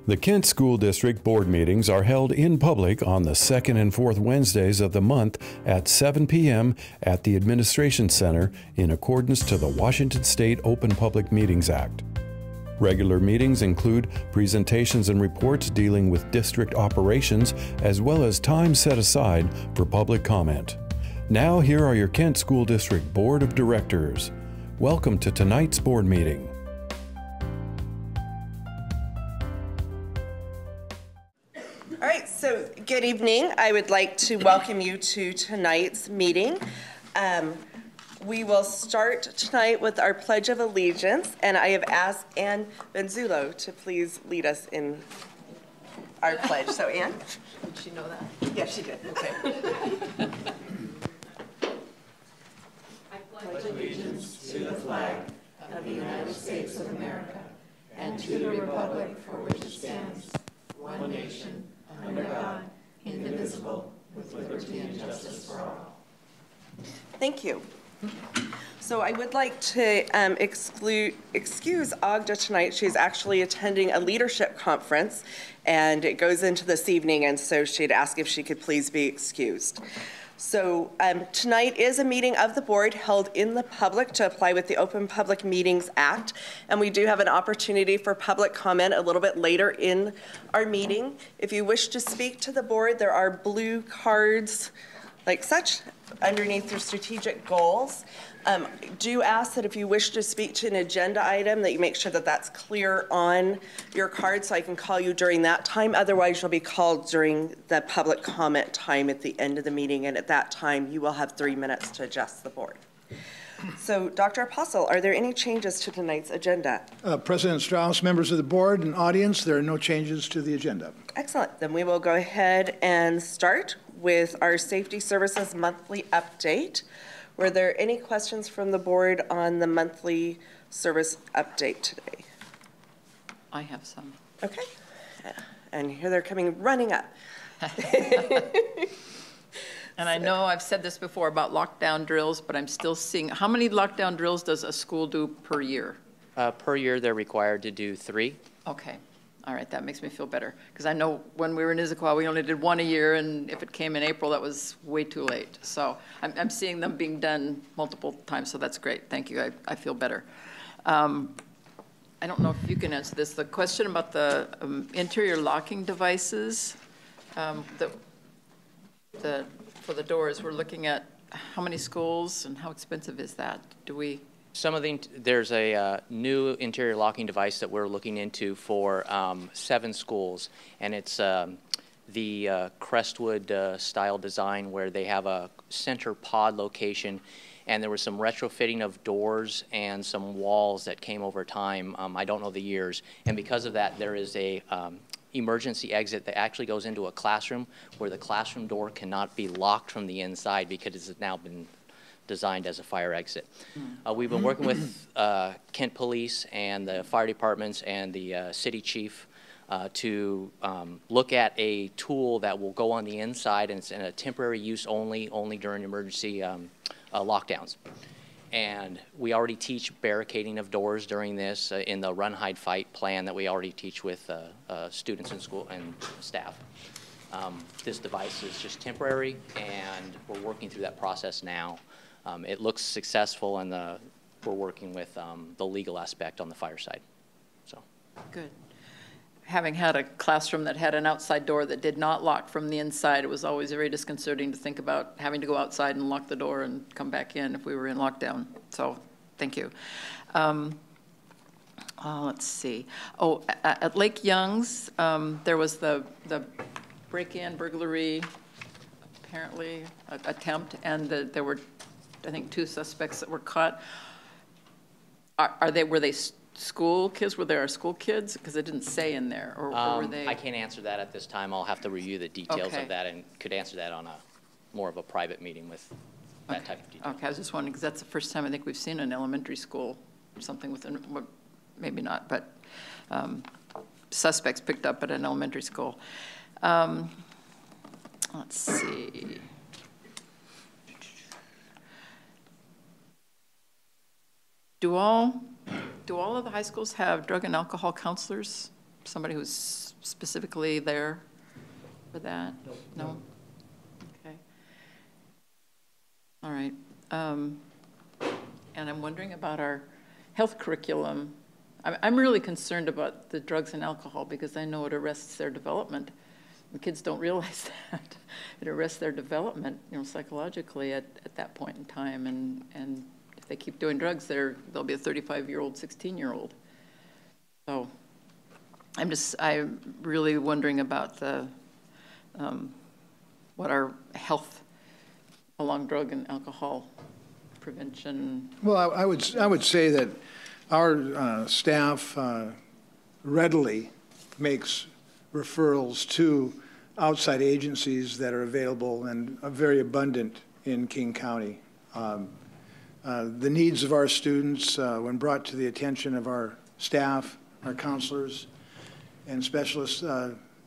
The Kent School District Board meetings are held in public on the second and fourth Wednesdays of the month at 7 p.m. at the Administration Center in accordance to the Washington State Open Public Meetings Act. Regular meetings include presentations and reports dealing with district operations, as well as time set aside for public comment. Now here are your Kent School District Board of Directors. Welcome to tonight's board meeting. All right, so good evening. I would like to welcome you to tonight's meeting. We will start tonight with our Pledge of Allegiance, and I have asked Ann Benzulo to please lead us in our pledge. So, Ann? Did she know that? Yes, she did. Okay. I pledge allegiance to the flag of the United States of America and to the republic for which it stands, one nation, under God, indivisible, with liberty and justice for all. Thank you. So I would like to excuse Agda tonight. She's actually attending a leadership conference, and it goes into this evening, and so she'd ask if she could please be excused. So tonight is a meeting of the board held in the public to apply with the Open Public Meetings Act, and we do have an opportunity for public comment a little bit later in our meeting. If you wish to speak to the board, there are blue cards like such underneath your strategic goals. Do ask that if you wish to speak to an agenda item that you make sure that that's clear on your card so I can call you during that time. Otherwise, you'll be called during the public comment time at the end of the meeting, and at that time, you will have 3 minutes to address the board. So, Dr. Apostle, are there any changes to tonight's agenda? President Strauss, members of the board and audience, there are no changes to the agenda. Excellent. Then we will go ahead and start with our Safety Services monthly update. Were there any questions from the board on the monthly service update today? I have some. Okay. And here they're coming running up. And I know I've said this before about lockdown drills, but I'm still seeing, how many lockdown drills does a school do per year? Per year, they're required to do 3. Okay. All right, that makes me feel better. Because I know when we were in Issaquah, we only did 1 a year, and if it came in April, that was way too late. So I'm seeing them being done multiple times, so that's great. Thank you. I feel better. I don't know if you can answer this. The question about the interior locking devices, for the doors, we're looking at how many schools and how expensive is that? Do we? There's a new interior locking device that we're looking into for 7 schools, and it's the Crestwood style design where they have a center pod location, and there was some retrofitting of doors and some walls that came over time. I don't know the years, and because of that, there is a emergency exit that actually goes into a classroom where the classroom door cannot be locked from the inside because it's now been designed as a fire exit. We've been working with Kent Police and the fire departments and the city chief to look at a tool that will go on the inside, and it's in a temporary use only during emergency lockdowns. And we already teach barricading of doors during this in the run, hide, fight plan that we already teach with students in school and staff. This device is just temporary, and we're working through that process now. It looks successful, and we're working with the legal aspect on the fire side. So good. Having had a classroom that had an outside door that did not lock from the inside, it was always very disconcerting to think about having to go outside and lock the door and come back in if we were in lockdown. So thank you. Let's see. Oh, at Lake Young's, there was the break-in burglary, apparently, attempt, and there were, I think, 2 suspects that were caught. Were they school kids? Were there school kids? Because it didn't say in there, or were they? I can't answer that at this time. I'll have to review the details of that, and could answer that on more of a private meeting with that type of detail. Okay, I was just wondering, because that's the first time I think we've seen an elementary school or something within, maybe not, but suspects picked up at an elementary school. Let's see. Do all of the high schools have drug and alcohol counselors somebody who's specifically there for that? No? Okay. All right. And I'm wondering about our health curriculum. I'm really concerned about the drugs and alcohol because I know it arrests their development. The kids don't realize that. It arrests their development, psychologically at that point in time. And if they keep doing drugs, they'll be a 35-year-old, 16-year-old. So I'm really wondering about the what our health along drug and alcohol prevention. Well, I would say that our staff readily makes referrals to outside agencies that are available and are very abundant in King County. The needs of our students, when brought to the attention of our staff, our counselors, and specialists,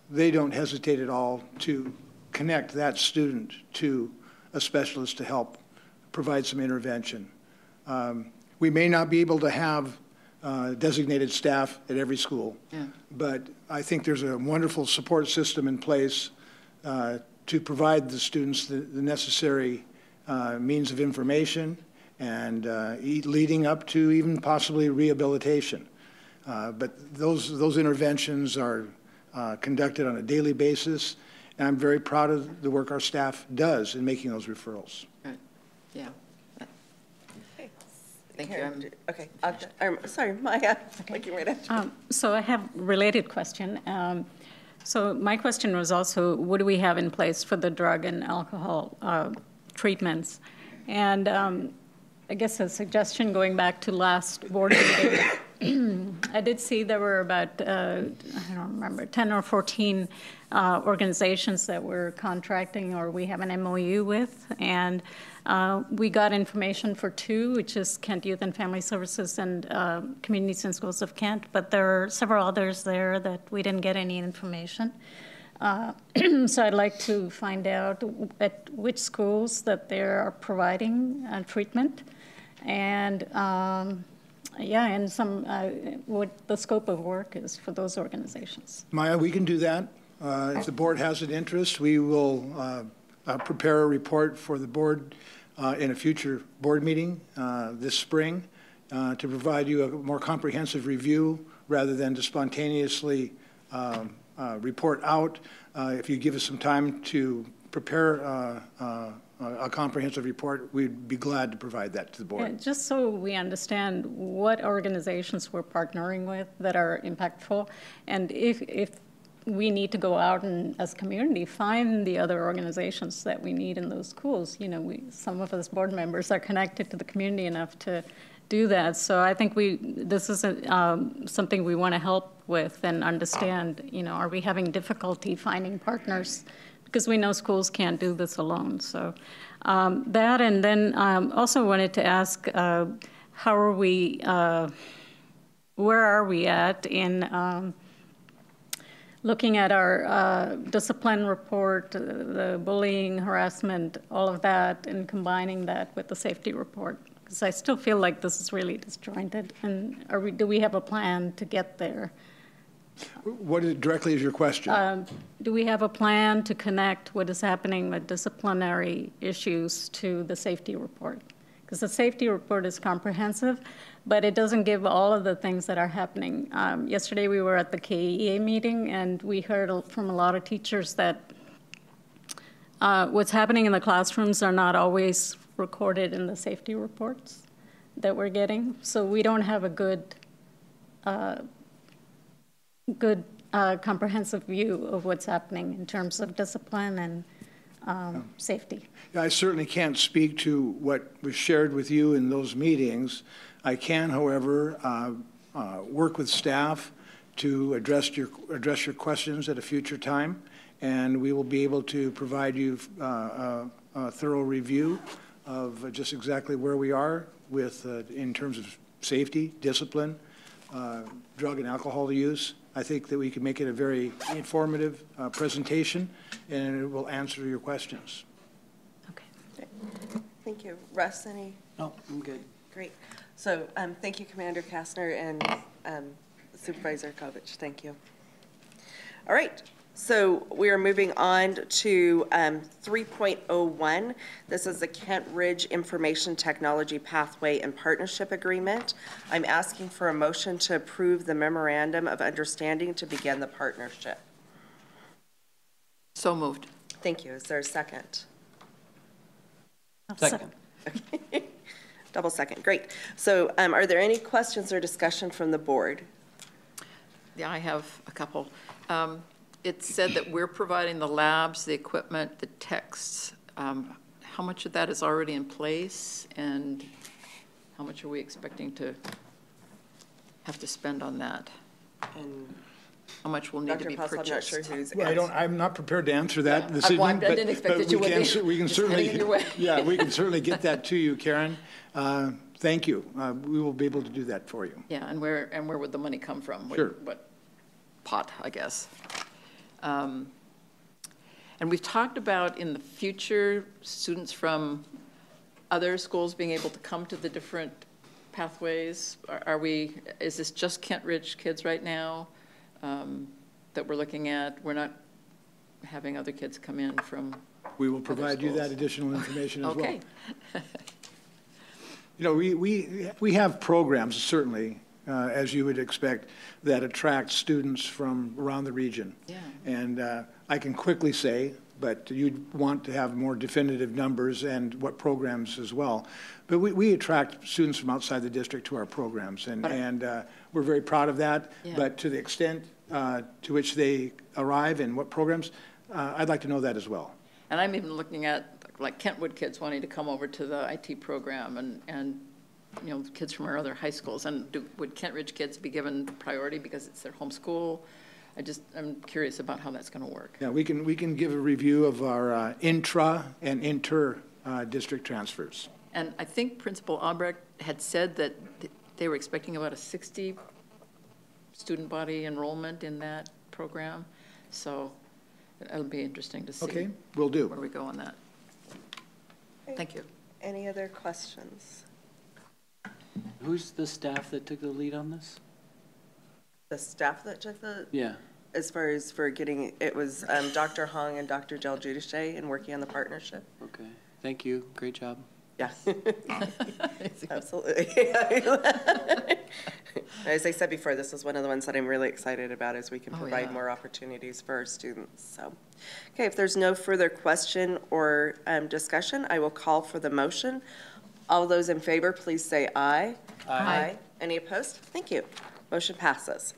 they don't hesitate at all to connect that student to a specialist to help provide some intervention. We may not be able to have designated staff at every school, but I think there's a wonderful support system in place to provide the students the necessary means of information and leading up to even possibly rehabilitation. But those interventions are conducted on a daily basis, and I'm very proud of the work our staff does in making those referrals. Right. Yeah. Okay. Thank you. Okay. Sorry, Maya. Looking right at you. So I have a related question. So my question was also, what do we have in place for the drug and alcohol treatments? And I guess a suggestion going back to last board meeting, I did see there were about, I don't remember, 10 or 14 organizations that we're contracting or we have an MOU with. And we got information for 2, which is Kent Youth and Family Services and Communities and Schools of Kent. But there are several others there that we didn't get any information. So I'd like to find out at which schools that they are providing treatment, and and some what the scope of work is for those organizations. Maya, we can do that. If the board has an interest, we will prepare a report for the board in a future board meeting this spring to provide you a more comprehensive review rather than to spontaneously report out. If you give us some time to prepare a comprehensive report, we'd be glad to provide that to the board. Yeah, just so we understand what organizations we're partnering with that are impactful, and if we need to go out and, as community, find the other organizations that we need in those schools. Some of us board members are connected to the community enough to do that. So I think this is something we want to help with and understand, are we having difficulty finding partners? Because we know schools can't do this alone. So that, and then also wanted to ask, how are we, where are we at in looking at our discipline report, the bullying, harassment, all of that, and combining that with the safety report? Because I still feel like this is really disjointed. And do we have a plan to get there? What directly is your question? Do we have a plan to connect what is happening with disciplinary issues to the safety report? Because the safety report is comprehensive, but it doesn't give all of the things that are happening. Yesterday we were at the KEA meeting, and we heard from a lot of teachers that what's happening in the classrooms are not always recorded in the safety reports that we're getting. So we don't have a good comprehensive view of what's happening in terms of discipline and safety. I certainly can't speak to what was shared with you in those meetings. I can, however, work with staff to address your questions at a future time, and we will be able to provide you a thorough review of just exactly where we are with in terms of safety, discipline, drug and alcohol use. I think that we can make it a very informative presentation, and it will answer your questions. Okay. Thank you. Russ, any? No, I'm good. Great. So thank you, Commander Kastner and Supervisor Kovich. Thank you. All right. So we are moving on to 3.01. This is the Kent Ridge Information Technology Pathway and Partnership Agreement. I'm asking for a motion to approve the Memorandum of Understanding to begin the partnership. So moved. Thank you. Is there a second? Second. Okay. Double second. Great. So are there any questions or discussion from the board? Yeah, I have a couple. It said that we're providing the labs, the equipment, the texts. How much of that is already in place, and how much are we expecting to have to spend on that? And How much will need to be Dr. Possel, I'm not sure purchased? who's Well, I'm not prepared to answer that this Well, I evening, didn't expect that you would be. we can Just certainly, heading your way. yeah, we can certainly get that to you, Karen. Thank you. We will be able to do that for you. Yeah, and where would the money come from? Sure. What pot, I guess. And we've talked about in the future, students from other schools being able to come to the different pathways. Is this just Kent Ridge kids right now that we're looking at? We're not having other kids come in from We will provide you that additional information as well. Okay. You know, we have programs, certainly, as you would expect, that attract students from around the region. Yeah. And I can quickly say, but you'd want to have more definitive numbers and what programs as well. But we attract students from outside the district to our programs, and we're very proud of that. Yeah. But to the extent to which they arrive and what programs, I'd like to know that as well. And I'm even looking at like Kentwood kids wanting to come over to the IT program and you know, kids from our other high schools. And would Kent Ridge kids be given priority because it's their home school? I'm curious about how that's going to work. Yeah, we can give a review of our intra and inter district transfers. And I think Principal Albrecht had said that they were expecting about a 60 student body enrollment in that program. So it'll be interesting to see. Okay, will do. Where we go on that. Thank you. Any other questions? Who's the staff that took the lead on this? The staff that took the, Yeah. as far as for getting, it was Dr. Hong and Dr. Del Giudice in working on the partnership. Okay. Thank you. Great job. Yeah. Absolutely. As I said before, this is one of the ones that I'm really excited about, as we can provide more opportunities for our students. So, okay, if there's no further question or discussion, I will call for the motion. All those in favor, please say aye. Aye. Any opposed? Thank you. Motion passes.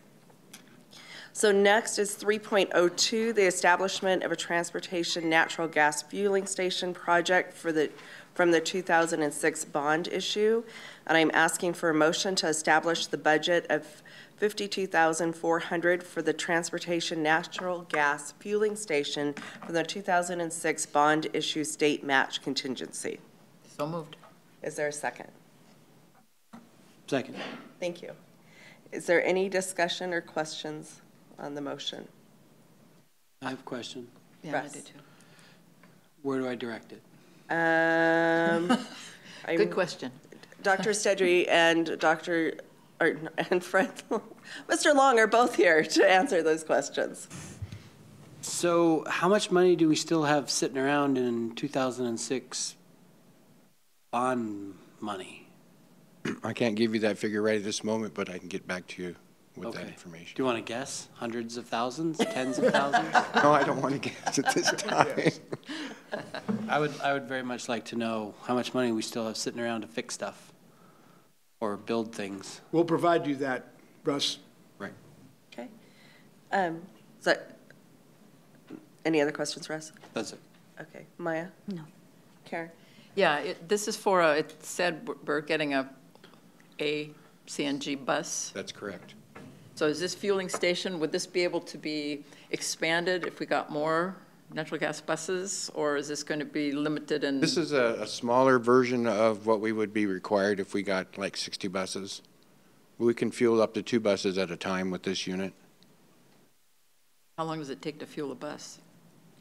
So next is 3.02, the establishment of a transportation natural gas fueling station project from the 2006 bond issue. And I'm asking for a motion to establish the budget of $52,400 for the transportation natural gas fueling station from the 2006 bond issue state match contingency. So moved. Is there a second? Second. Thank you. Is there any discussion or questions on the motion? I have a question. Yeah, Russ. I do too. Where do I direct it? Good question. Dr. Stedry and Fred, Mr. Long are both here to answer those questions. So how much money do we still have sitting around in 2006 bond money? I can't give you that figure right at this moment, but I can get back to you with that Okay. information. Do you want to guess? Hundreds of thousands? Tens of thousands? No, I don't want to guess at this time. I would very much like to know how much money we still have sitting around to fix stuff or build things. We'll provide you that, Russ. Right. Okay. So, any other questions, Russ? That's it. Okay. Maya? No. Karen? Yeah, this is for it said we're getting a CNG bus. That's correct. So is this fueling station, would this be able to be expanded if we got more natural gas buses, or is this going to be limited and? This is a smaller version of what we would be required if we got like 60 buses. We can fuel up to 2 buses at a time with this unit. How long does it take to fuel a bus?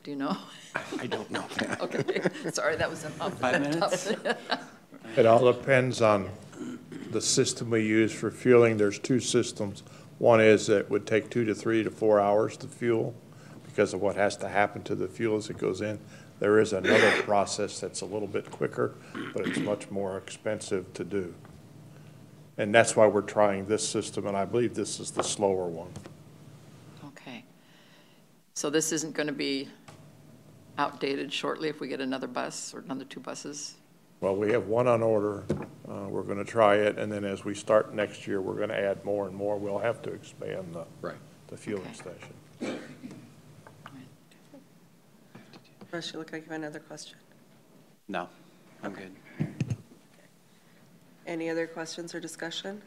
Do you know? I don't know that. Okay, sorry, that was an up. 5 minutes? It all depends on the system we use for fueling. There's 2 systems. One is that it would take 2 to 3 to 4 hours to fuel because of what has to happen to the fuel as it goes in. There is another process that's a little bit quicker, but it's much more expensive to do. And that's why we're trying this system, and I believe this is the slower one. Okay. So this isn't going to be outdated shortly if we get another bus or another 2 buses? Well, we have one on order. We're going to try it, and then as we start next year, we're going to add more and more. We'll have to expand the fueling station. Russ, you look like you have another question. No, I'm good. Any other questions or discussion?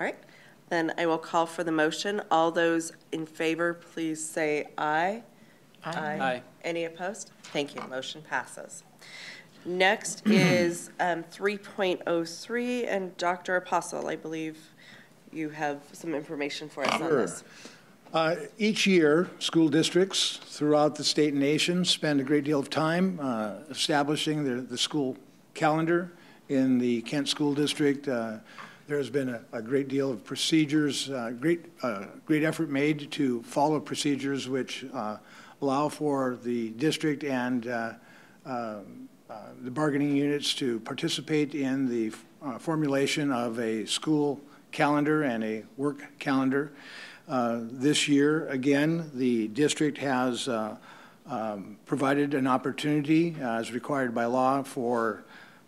All right, then I will call for the motion. All those in favor, please say aye. Aye. Aye. Any opposed? Thank you. Motion passes. Next is 3.03, and Dr. Apostle, I believe you have some information for us on this. Each year, school districts throughout the state and nation spend a great deal of time establishing the school calendar. In the Kent School District, there has been a great deal of procedures, great effort made to follow procedures which allow for the district and the bargaining units to participate in the formulation of a school calendar and a work calendar. This year, again, the district has provided an opportunity, as required by law, for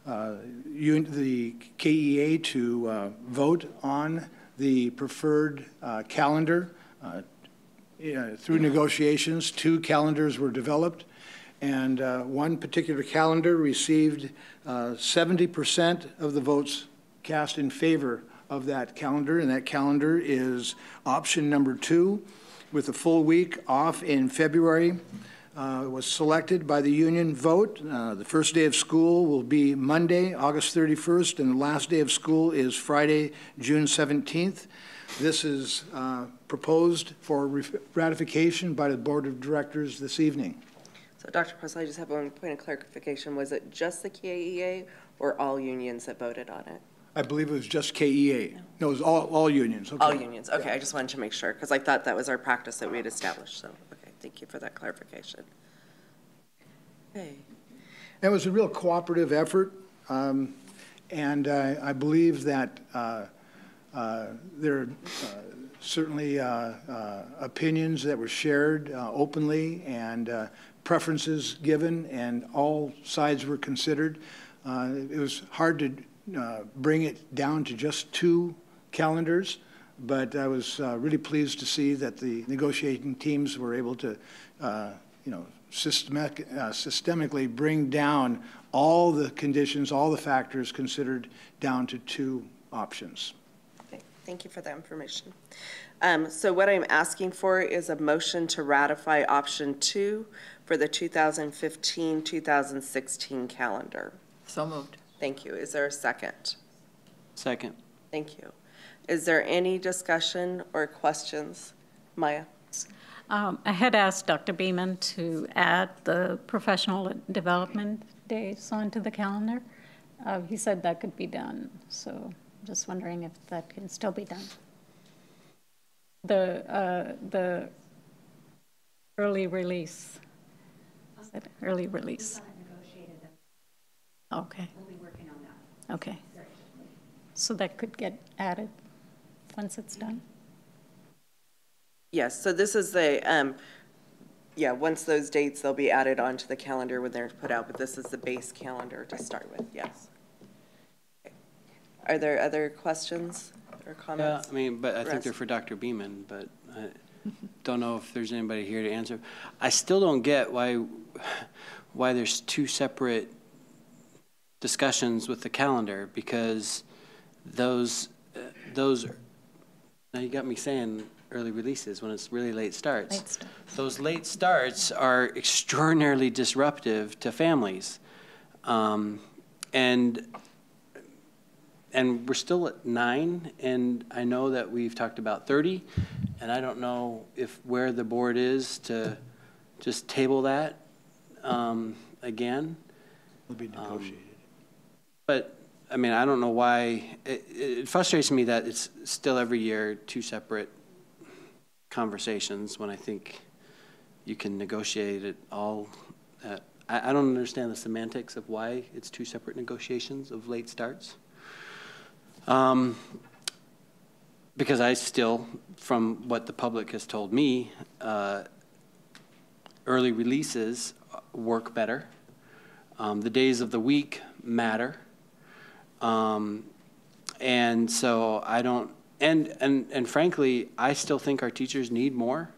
the KEA to vote on the preferred calendar. Through negotiations, 2 calendars were developed, and one particular calendar received 70% of the votes cast in favor of that calendar, and that calendar is option number 2, with a full week off in February. It was selected by the union vote. The first day of school will be Monday, August 31st, and the last day of school is Friday, June 17th. This is proposed for ratification by the Board of Directors this evening. So, Dr. Presley, I just have one point of clarification. Was it just the KEA or all unions that voted on it? I believe it was just KEA. No, it was all unions. Okay. All unions. Okay, yeah. I just wanted to make sure, because I thought that was our practice that we had established. So, okay, thank you for that clarification. Okay. It was a real cooperative effort, and I believe that there are certainly opinions that were shared openly and preferences given, and all sides were considered. It was hard to bring it down to just 2 calendars, but I was really pleased to see that the negotiating teams were able to, systemically bring down all the conditions, all the factors considered down to 2 options. Okay, thank you for that information. So what I'm asking for is a motion to ratify option 2 for the 2015-2016 calendar. So moved. Thank you. Is there a second? Second. Thank you. Is there any discussion or questions? Maya? I had asked Dr. Beeman to add the professional development days onto the calendar. He said that could be done, so just wondering if that can still be done. The early release. Is it early release? Okay. We'll be working on that. Okay. So that could get added once it's done? Yes, so this is the, once those dates, they'll be added onto the calendar when they're put out, but this is the base calendar to start with, yes. Okay. Are there other questions or comments? Yeah, I mean, but I think they're for Dr. Beeman, but I don't know if there's anybody here to answer. I still don't get why there's 2 separate discussions with the calendar, because those now you got me saying early releases when it's really late starts. Those late starts are extraordinarily disruptive to families, and we're still at 9, and I know that we've talked about 30, and I don't know where the board is to just table that again. Will be negotiated. But I mean, I don't know why. It frustrates me that it's still every year 2 separate conversations when I think you can negotiate it all. I don't understand the semantics of why it's 2 separate negotiations of late starts. Because I still, from what the public has told me, early releases work better. The days of the week matter. And so I don't, and frankly, I still think our teachers need more.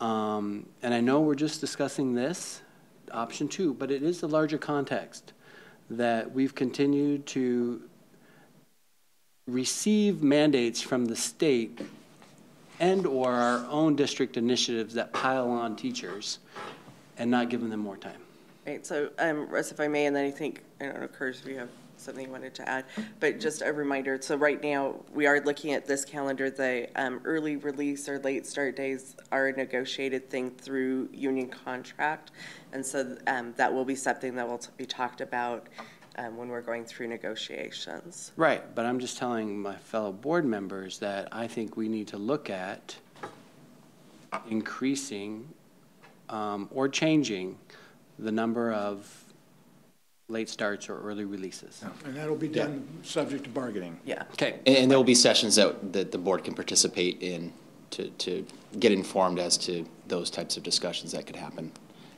And I know we're just discussing this, option 2, but it is the larger context that we've continued to receive mandates from the state and or our own district initiatives that pile on teachers and not giving them more time. Right, so Russ, if I may, and then I think, I don't know, Curtis, if you have something you wanted to add, but just a reminder, so right now we are looking at this calendar, the early release or late start days are a negotiated thing through union contract, and so that will be something that will be talked about when we're going through negotiations. Right, but I'm just telling my fellow board members that I think we need to look at increasing or changing the number of late starts or early releases. And that'll be done subject to bargaining. Yeah. Okay. And there will be sessions that the board can participate in to get informed as to those types of discussions that could happen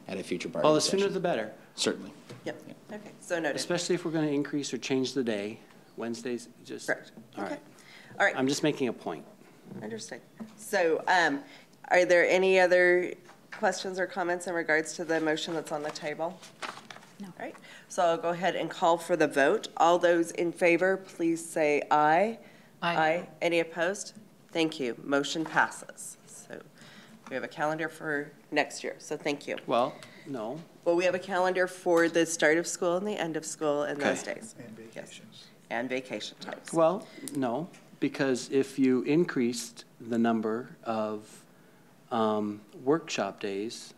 at a future bargaining Well, the session. sooner the better. Certainly. Yep. Okay. So noted. Especially if we're going to increase or change the day. Wednesdays, just. Correct. All Okay. right. All right. I'm just making a point. Understood. So are there any other questions or comments in regards to the motion that's on the table? No. All right. So I'll go ahead and call for the vote. All those in favor, please say aye. Aye. Any opposed? Thank you. Motion passes. So we have a calendar for next year. So thank you. Well, no. Well, we have a calendar for the start of school and the end of school and those Okay. days. And vacations. And vacation times. Well, no, because if you increased the number of workshop days,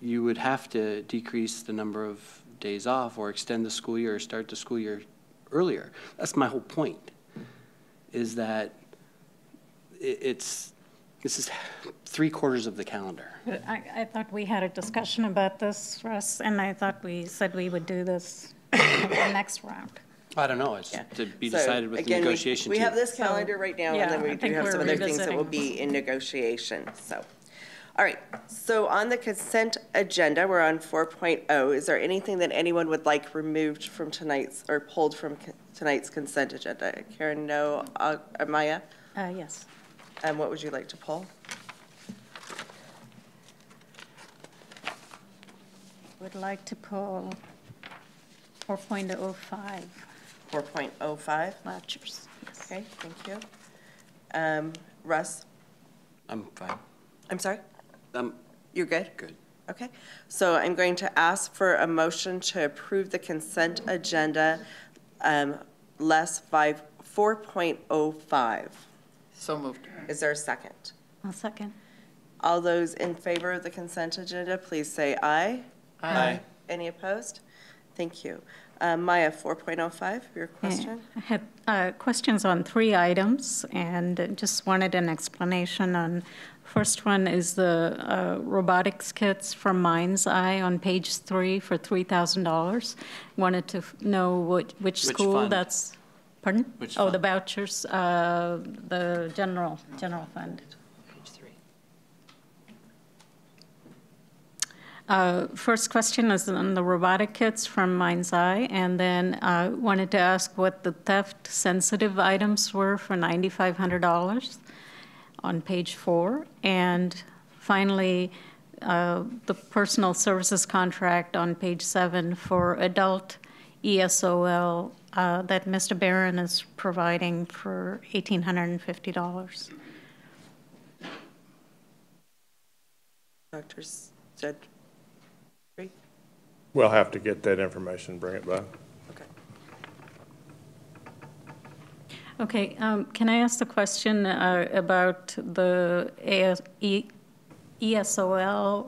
you would have to decrease the number of days off or extend the school year or start the school year earlier. That's my whole point, is that this is 3/4 of the calendar. But I thought we had a discussion about this, Russ, and I thought we said we would do this in the next round. I don't know, it's Yeah. to be So, decided with the again, negotiation we team. have this calendar right now, and then yeah, we I do think have we're some other things that will revisiting. be in negotiation, so. All right, so on the consent agenda, we're on 4.0. Is there anything that anyone would like removed from tonight's, or pulled from tonight's consent agenda? Karen, no. Maya? Yes. What would you like to pull? Would like to pull 4.05 4.05? vouchers. Yes. Okay, thank you. Russ? I'm fine. I'm sorry? I'm You're good? good. Okay, so I'm going to ask for a motion to approve the consent agenda, less 4.05. So moved. Is there a second? I'll second. All those in favor of the consent agenda, please say aye. Aye. Any opposed? Thank you. Maya, 4.05, your question? I had questions on 3 items and just wanted an explanation on. First one is the robotics kits from Mind's Eye on page 3 for $3,000. Wanted to know which school fund? that's. Pardon? Which Oh, fund? the vouchers, the general fund. Page 3. First question is on the robotic kits from Mind's Eye, and then wanted to ask what the theft-sensitive items were for $9,500 on page 4. And finally, the personal services contract on page 7 for adult ESOL that Mr. Barron is providing for $1,850. Dr. Zed? We'll have to get that information, bring it back. Okay. Okay, can I ask the question about the ESOL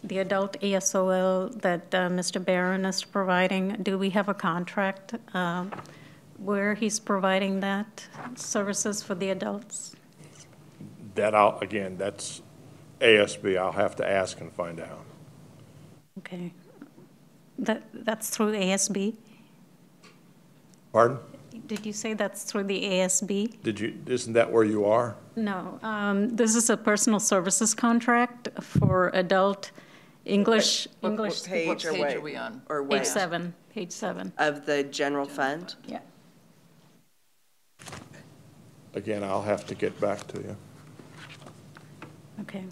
the adult ASOL that Mr. Barron is providing, do we have a contract where he's providing that services for the adults? Again, that's ASB. I'll have to ask and find out. Okay. That's through ASB? Pardon? Did you say that's through the ASB? Isn't that where you are? No. This is a personal services contract for adult English. What page are we on? Or page 7. Page 7. Of the general fund? Yeah. Again, I'll have to get back to you. Okay.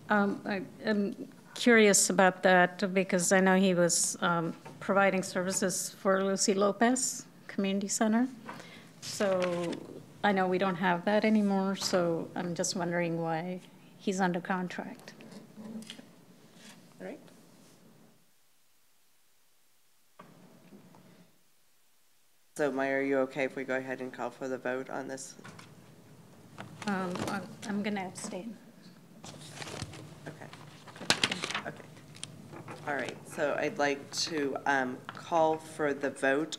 I'm curious about that because I know he was providing services for Lucy Lopez Community Center. So I know we don't have that anymore, so I'm just wondering why he's under contract. All right. So Maya, are you okay if we go ahead and call for the vote on this? I'm going to abstain. Okay. Okay. All right. So I'd like to call for the vote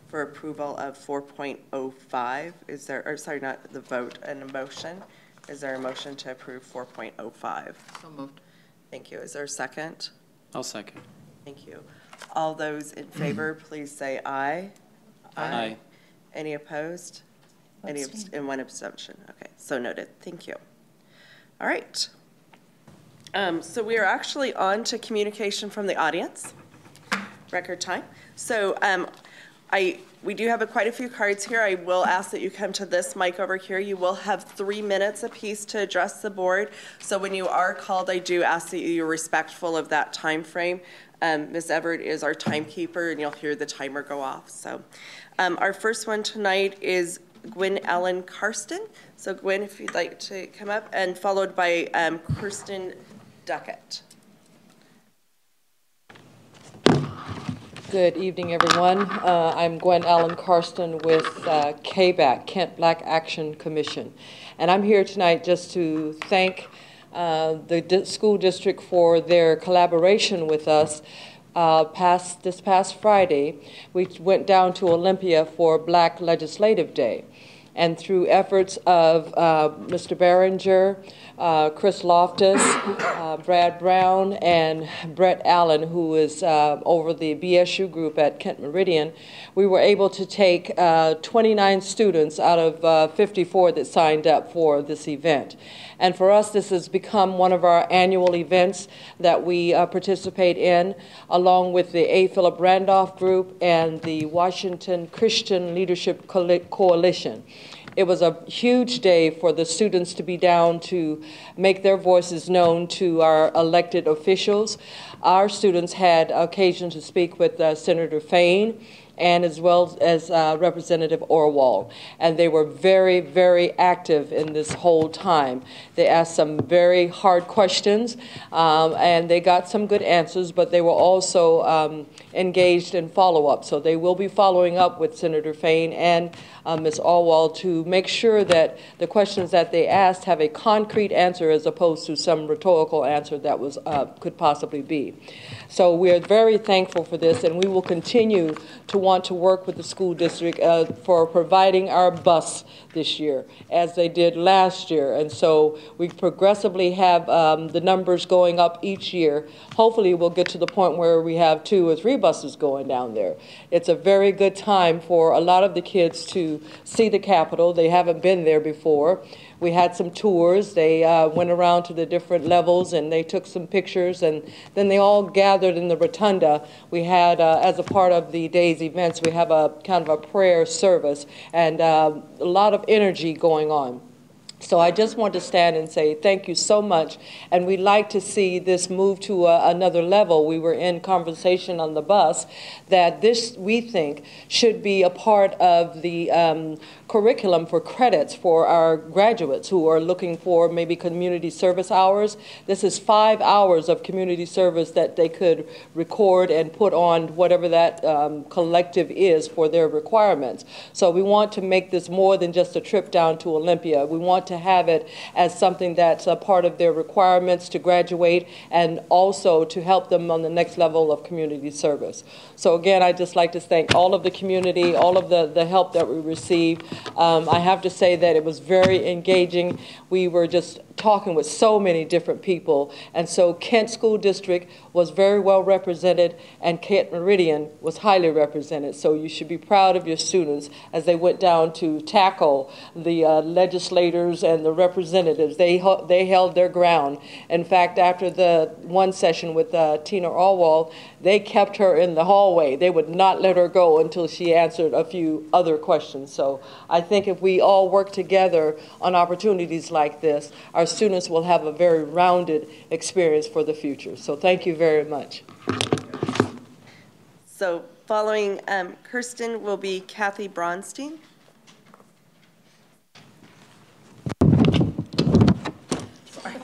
for approval of 4.05. Is there, or sorry, not the vote, an motion. Is there a motion to approve 4.05? So moved. Thank you. Is there a second? I'll second. Thank you. All those in favor, please say aye. Aye. Any opposed? And one abstention. Okay, so noted. Thank you. All right. So we are actually on to communication from the audience. Record time. So we do have quite a few cards here. I will ask that you come to this mic over here. You will have 3 minutes apiece to address the board. So when you are called, I do ask that you're respectful of that time frame. Ms. Everett is our timekeeper, and you'll hear the timer go off. So our first one tonight is Gwen Ellen Karsten. So Gwen, if you'd like to come up, and followed by Kirsten Duckett. Good evening, everyone. I'm Gwen Allen Karsten with KBAC, Kent Black Action Commission. And I'm here tonight just to thank the school district for their collaboration with us. This past Friday, we went down to Olympia for Black Legislative Day. And through efforts of Mr. Barringer, Chris Loftus, Brad Brown, and Brett Allen, who is over the BSU group at Kent Meridian, we were able to take 29 students out of 54 that signed up for this event. And for us, this has become one of our annual events that we participate in, along with the A. Philip Randolph Group and the Washington Christian Leadership Coalition. It was a huge day for the students to be down to make their voices known to our elected officials. Our students had occasion to speak with Senator Fain and as well as Representative Orwell. And they were very, very active in this whole time. They asked some very hard questions, and they got some good answers, but they were also engaged in follow-up. So they will be following up with Senator Fain and Ms. Orwell to make sure that the questions that they asked have a concrete answer as opposed to some rhetorical answer that was could possibly be. So we are very thankful for this, and we will continue to want to work with the school district for providing our bus this year, as they did last year. And so we progressively have the numbers going up each year. Hopefully we'll get to the point where we have 2 or 3 buses going down there. It's a very good time for a lot of the kids to see the Capitol. They haven't been there before. We had some tours. They went around to the different levels and they took some pictures, and then they all gathered in the rotunda. We had, as a part of the day's events, we have a kind of a prayer service and a lot of energy going on. So I just want to stand and say thank you so much, and we'd like to see this move to another level. We were in conversation on the bus that this, we think, should be a part of the curriculum for credits for our graduates who are looking for maybe community service hours. This is 5 hours of community service that they could record and put on whatever that collective is for their requirements. So we want to make this more than just a trip down to Olympia. We want to to have it as something that's a part of their requirements to graduate and also to help them on the next level of community service. So again, I'd just like to thank all of the community, all of the help that we received. I have to say that it was very engaging. We were just talking with so many different people, and so Kent School District was very well represented, and Kent Meridian was highly represented. So you should be proud of your students as they went down to tackle the legislators and the representatives. They held their ground. In fact, after the one session with Tina Alwal, they kept her in the hallway. They would not let her go until she answered a few other questions. So I think if we all work together on opportunities like this, our students will have a very rounded experience for the future. So thank you very much. So following Kirsten will be Kathy Bronstein. Sorry.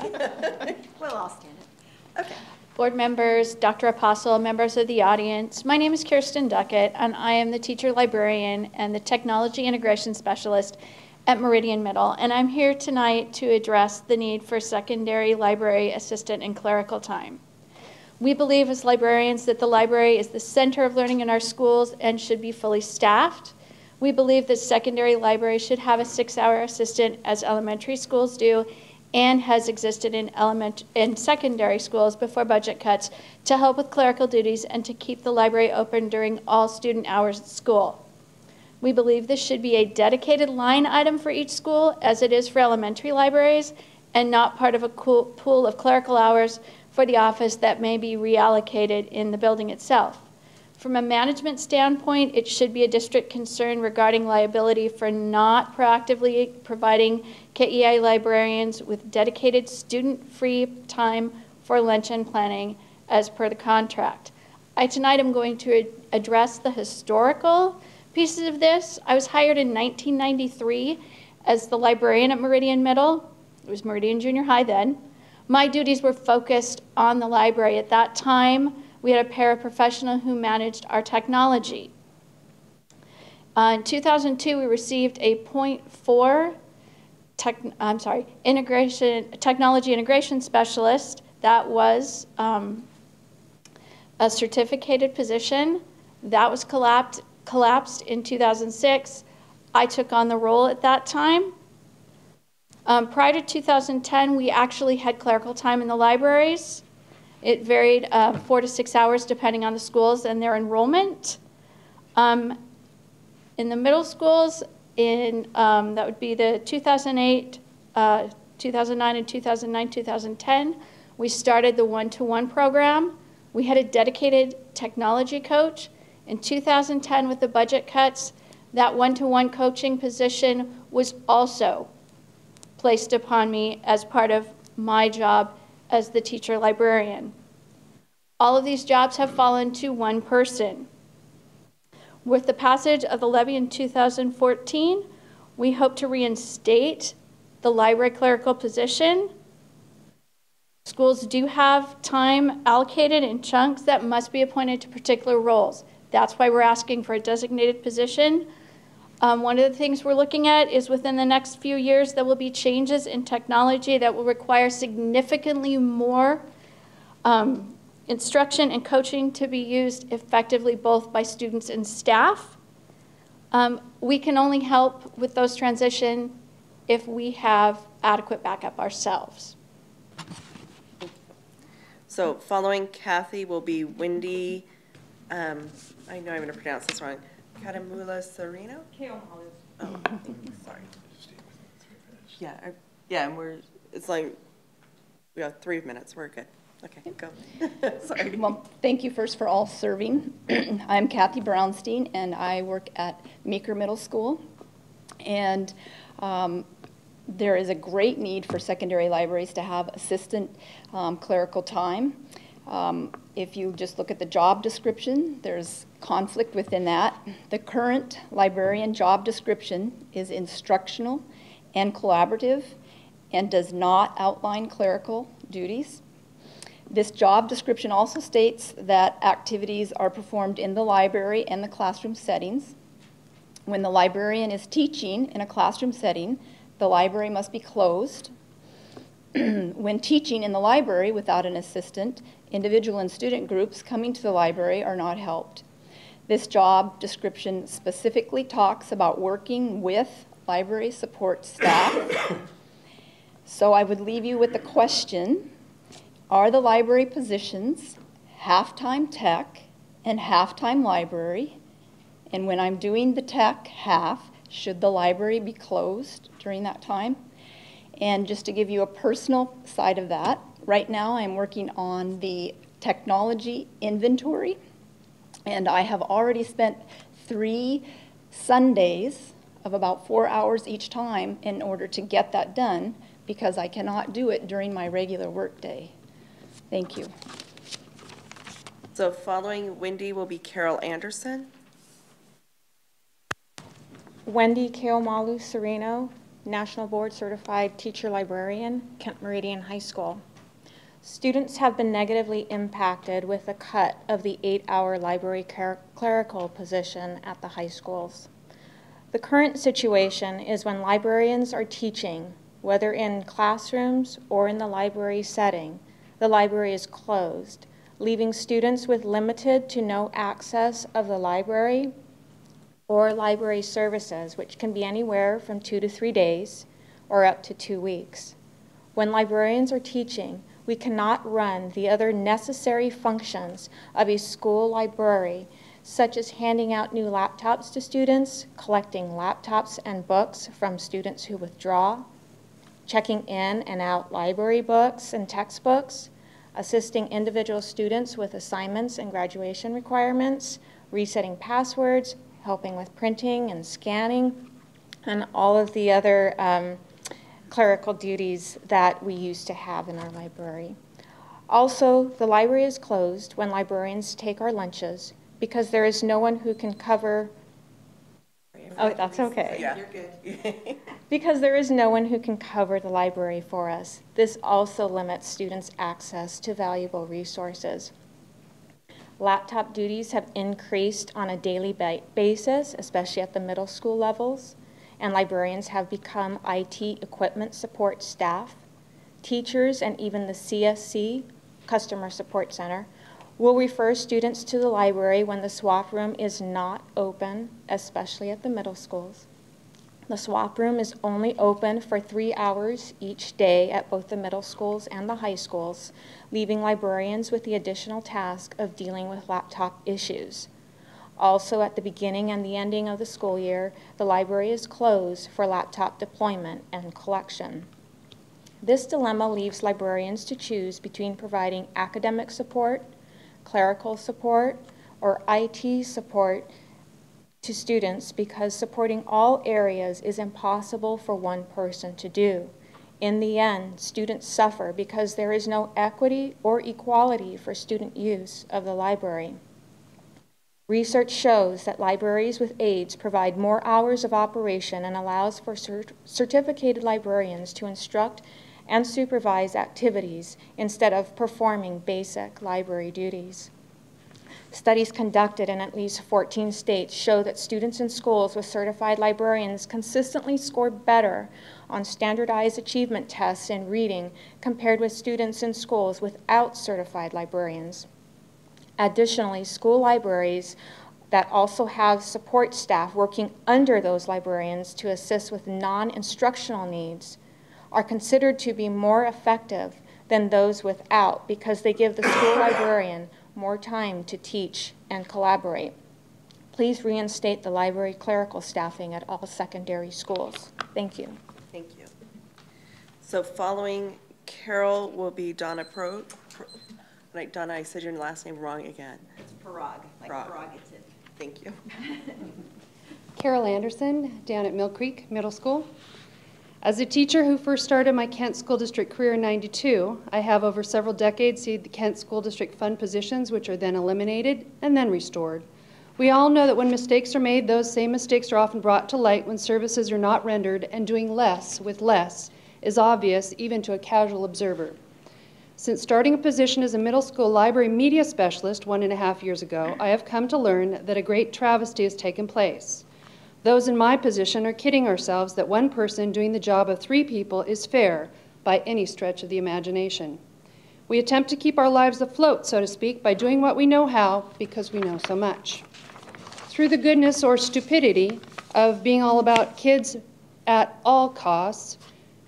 We'll all stand it. Okay. Board members, Dr. Apostle, members of the audience, my name is Kirsten Duckett, and I am the teacher librarian and the technology integration specialist at Meridian Middle, and I'm here tonight to address the need for secondary library assistant and clerical time. We believe as librarians that the library is the center of learning in our schools and should be fully staffed. We believe that secondary libraries should have a 6-hour assistant as elementary schools do and has existed in secondary schools before budget cuts to help with clerical duties and to keep the library open during all student hours at school. We believe this should be a dedicated line item for each school, as it is for elementary libraries, and not part of a pool of clerical hours for the office that may be reallocated in the building itself. From a management standpoint, it should be a district concern regarding liability for not proactively providing KEI librarians with dedicated student-free time for lunch and planning as per the contract. Tonight I'm going to address the historical pieces of this. I was hired in 1993 as the librarian at Meridian Middle. It was Meridian Junior High then. My duties were focused on the library. At that time, we had a paraprofessional who managed our technology. In 2002, we received a .4 technology integration specialist. That was a certificated position. That was collapsed in 2006. I took on the role at that time. Prior to 2010, we actually had clerical time in the libraries. It varied 4 to 6 hours depending on the schools and their enrollment. In the middle schools, that would be the 2008, 2009, and 2009, 2010, we started the one-to-one program. We had a dedicated technology coach. In 2010, with the budget cuts, that one-to-one coaching position was also placed upon me as part of my job as the teacher librarian. All of these jobs have fallen to one person. With the passage of the levy in 2014, we hope to reinstate the library clerical position. Schools do have time allocated in chunks that must be appointed to particular roles. That's why we're asking for a designated position. One of the things we're looking at is within the next few years, there will be changes in technology that will require significantly more instruction and coaching to be used effectively both by students and staff. We can only help with those transitions if we have adequate backup ourselves. So following Kathy will be Wendy, I know I'm going to pronounce this wrong, Catamula Sereno? Oh, sorry. Yeah, and it's like, we have 3 minutes, we're good. Okay, go. Sorry. Well, thank you first for all serving. I'm Kathy Brownstein, and I work at Meeker Middle School. And there is a great need for secondary libraries to have assistant clerical time. If you just look at the job description, there's conflict within that. The current librarian job description is instructional and collaborative and does not outline clerical duties. This job description also states that activities are performed in the library and the classroom settings. When the librarian is teaching in a classroom setting, the library must be closed. When teaching in the library without an assistant, individual and student groups coming to the library are not helped. This job description specifically talks about working with library support staff. So I would leave you with the question, are the library positions half-time tech and half-time library? And when I'm doing the tech half, should the library be closed during that time? And just to give you a personal side of that, right now I'm working on the technology inventory, and I have already spent 3 Sundays of about 4 hours each time in order to get that done, because I cannot do it during my regular work day. Thank you. So following Wendy will be Carol Anderson. Wendy Keomalu Sereno, National Board Certified Teacher Librarian, Kent Meridian High School. Students have been negatively impacted with the cut of the 8-hour library clerical position at the high schools. The current situation is when librarians are teaching, whether in classrooms or in the library setting, the library is closed, leaving students with limited to no access of the library or library services, which can be anywhere from 2 to 3 days or up to 2 weeks. When librarians are teaching, we cannot run the other necessary functions of a school library, such as handing out new laptops to students, collecting laptops and books from students who withdraw, checking in and out library books and textbooks, assisting individual students with assignments and graduation requirements, resetting passwords, helping with printing and scanning, and all of the other clerical duties that we used to have in our library. Also, the library is closed when librarians take our lunches because there is no one who can cover. Oh, that's okay. Yeah, you're good. Because there is no one who can cover the library for us. This also limits students' access to valuable resources. Laptop duties have increased on a daily basis, especially at the middle school levels, and librarians have become IT equipment support staff. Teachers and even the CSC, Customer Support Center, will refer students to the library when the swap room is not open, especially at the middle schools. The swap room is only open for 3 hours each day at both the middle schools and the high schools, leaving librarians with the additional task of dealing with laptop issues. Also, at the beginning and the ending of the school year, the library is closed for laptop deployment and collection. This dilemma leaves librarians to choose between providing academic support, clerical support, or IT support to students, because supporting all areas is impossible for one person to do. In the end, students suffer because there is no equity or equality for student use of the library. Research shows that libraries with aides provide more hours of operation and allows for certificated librarians to instruct and supervise activities instead of performing basic library duties. Studies conducted in at least 14 states show that students in schools with certified librarians consistently score better on standardized achievement tests in reading compared with students in schools without certified librarians. Additionally, school libraries that also have support staff working under those librarians to assist with non-instructional needs are considered to be more effective than those without, because they give the school librarian more time to teach and collaborate. Please reinstate the library clerical staffing at all secondary schools. Thank you. Thank you. So following Carol will be Donna Like Donna, I said your last name wrong again. It's Parag, like prerogative. Thank you. Carol Anderson, down at Mill Creek Middle School. As a teacher who first started my Kent School District career in '92, I have over several decades seen the Kent School District fund positions, which are then eliminated and then restored. We all know that when mistakes are made, those same mistakes are often brought to light when services are not rendered, and doing less with less is obvious even to a casual observer. Since starting a position as a middle school library media specialist 1.5 years ago, I have come to learn that a great travesty has taken place. Those in my position are kidding ourselves that one person doing the job of 3 people is fair by any stretch of the imagination. We attempt to keep our lives afloat, so to speak, by doing what we know how because we know so much. Through the goodness or stupidity of being all about kids at all costs,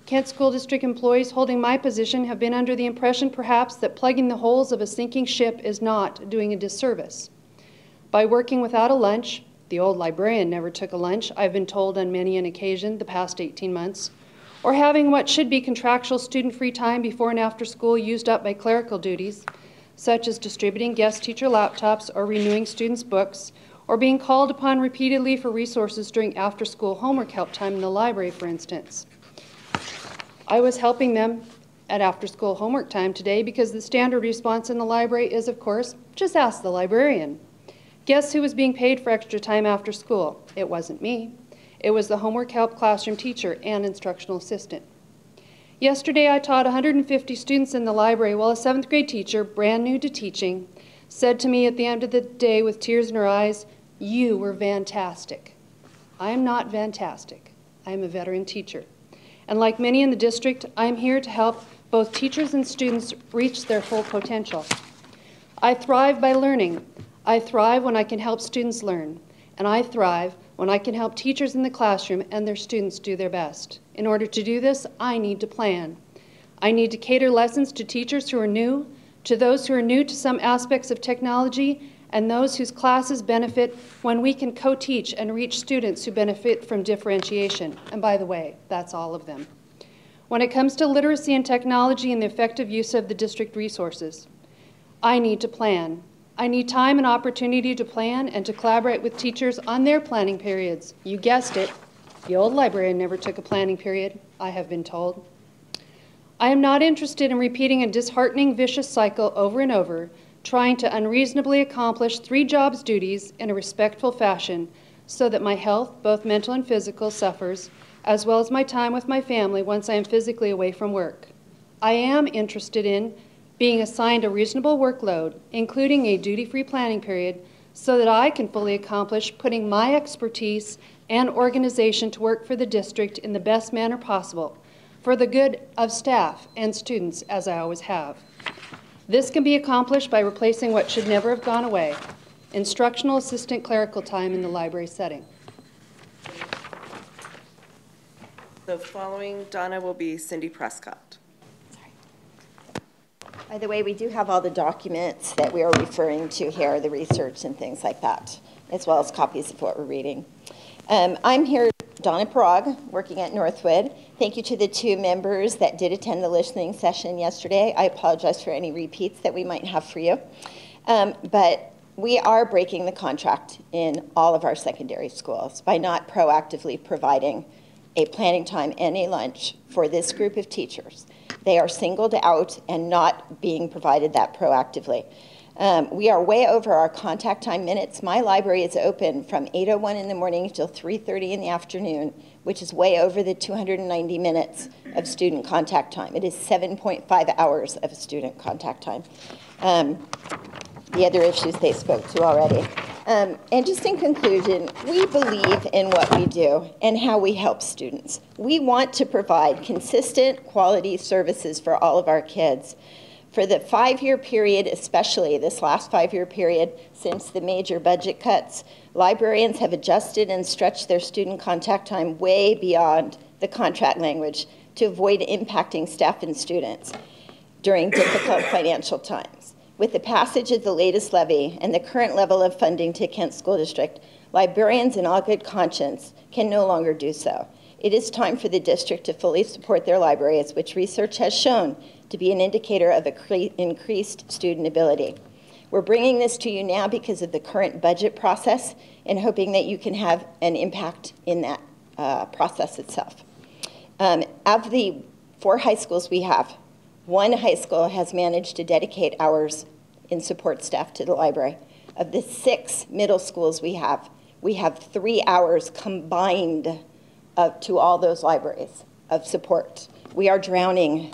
Kent School District employees holding my position have been under the impression perhaps that plugging the holes of a sinking ship is not doing a disservice. By working without a lunch, the old librarian never took a lunch, I've been told on many an occasion the past 18 months, or having what should be contractual student-free time before and after school used up by clerical duties, such as distributing guest teacher laptops or renewing students' books, or being called upon repeatedly for resources during after-school homework help time in the library, for instance. I was helping them at after-school homework time today because the standard response in the library is, of course, just ask the librarian. Guess who was being paid for extra time after school? It wasn't me. It was the homework help classroom teacher and instructional assistant. Yesterday, I taught 150 students in the library while a 7th grade teacher, brand new to teaching, said to me at the end of the day with tears in her eyes, "You were fantastic." I am not fantastic. I am a veteran teacher. And like many in the district, I am here to help both teachers and students reach their full potential. I thrive by learning. I thrive when I can help students learn. And I thrive when I can help teachers in the classroom and their students do their best. In order to do this, I need to plan. I need to cater lessons to teachers who are new, to those who are new to some aspects of technology, and those whose classes benefit when we can co-teach and reach students who benefit from differentiation. And by the way, that's all of them. When it comes to literacy and technology and the effective use of the district resources, I need to plan. I need time and opportunity to plan and to collaborate with teachers on their planning periods. You guessed it, the old librarian never took a planning period, I have been told. I am not interested in repeating a disheartening, vicious cycle over and over, trying to unreasonably accomplish 3 jobs' duties in a respectful fashion so that my health, both mental and physical, suffers, as well as my time with my family once I am physically away from work. I am interested in being assigned a reasonable workload, including a duty-free planning period, so that I can fully accomplish putting my expertise and organization to work for the district in the best manner possible, for the good of staff and students, as I always have. This can be accomplished by replacing what should never have gone away, instructional assistant clerical time in the library setting. So following Donna will be Cindy Prescott. By the way, we do have all the documents that we are referring to here, the research and things like that, as well as copies of what we're reading. I'm here, Donna Parag, working at Northwood. Thank you to the 2 members that did attend the listening session yesterday. I apologize for any repeats that we might have for you. But we are breaking the contract in all of our secondary schools by not proactively providing a planning time and a lunch for this group of teachers. They are singled out and not being provided that proactively. We are way over our contact time minutes. My library is open from 8:01 in the morning till 3:30 in the afternoon, which is way over the 290 minutes of student contact time. It is 7.5 hours of student contact time. The other issues they spoke to already. And just in conclusion, we believe in what we do and how we help students. We want to provide consistent quality services for all of our kids. For the 5-year period, especially this last 5-year period, since the major budget cuts, librarians have adjusted and stretched their student contact time way beyond the contract language to avoid impacting staff and students during difficult financial times. With the passage of the latest levy and the current level of funding to Kent School District, librarians in all good conscience can no longer do so. It is time for the district to fully support their libraries, which research has shown to be an indicator of increased student ability. We're bringing this to you now because of the current budget process and hoping that you can have an impact in that process itself. Of the 4 high schools we have, 1 high school has managed to dedicate hours in support staff to the library. Of the 6 middle schools we have 3 hours combined to all those libraries of support. We are drowning.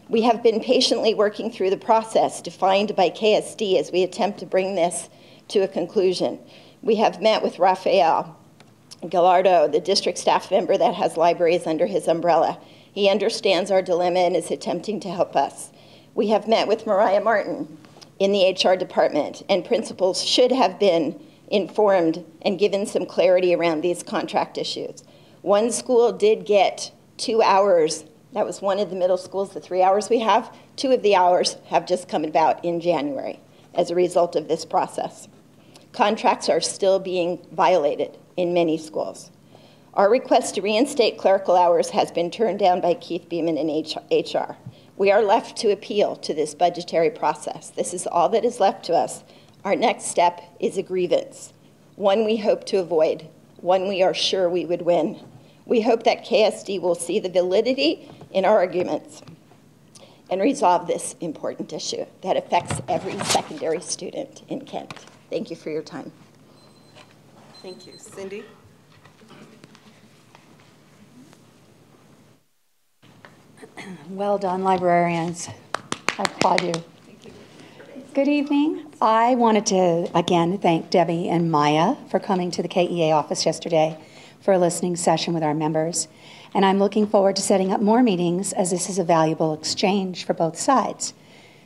We have been patiently working through the process defined by KSD as we attempt to bring this to a conclusion. We have met with Raphael Gallardo, the district staff member that has libraries under his umbrella. He understands our dilemma and is attempting to help us. We have met with Mariah Martin in the HR department, and principals should have been informed and given some clarity around these contract issues. One school did get 2 hours. That was one of the middle schools, the 3 hours we have. 2 of the hours have just come about in January as a result of this process. Contracts are still being violated in many schools. Our request to reinstate clerical hours has been turned down by Keith Beeman in HR. We are left to appeal to this budgetary process. This is all that is left to us. Our next step is a grievance, one we hope to avoid, one we are sure we would win. We hope that KSD will see the validity in our arguments and resolve this important issue that affects every secondary student in Kent. Thank you for your time. Thank you. Cindy? Well done, librarians. I applaud you. Good evening. I wanted to, again, thank Debbie and Maya for coming to the KEA office yesterday for a listening session with our members. And I'm looking forward to setting up more meetings, as this is a valuable exchange for both sides.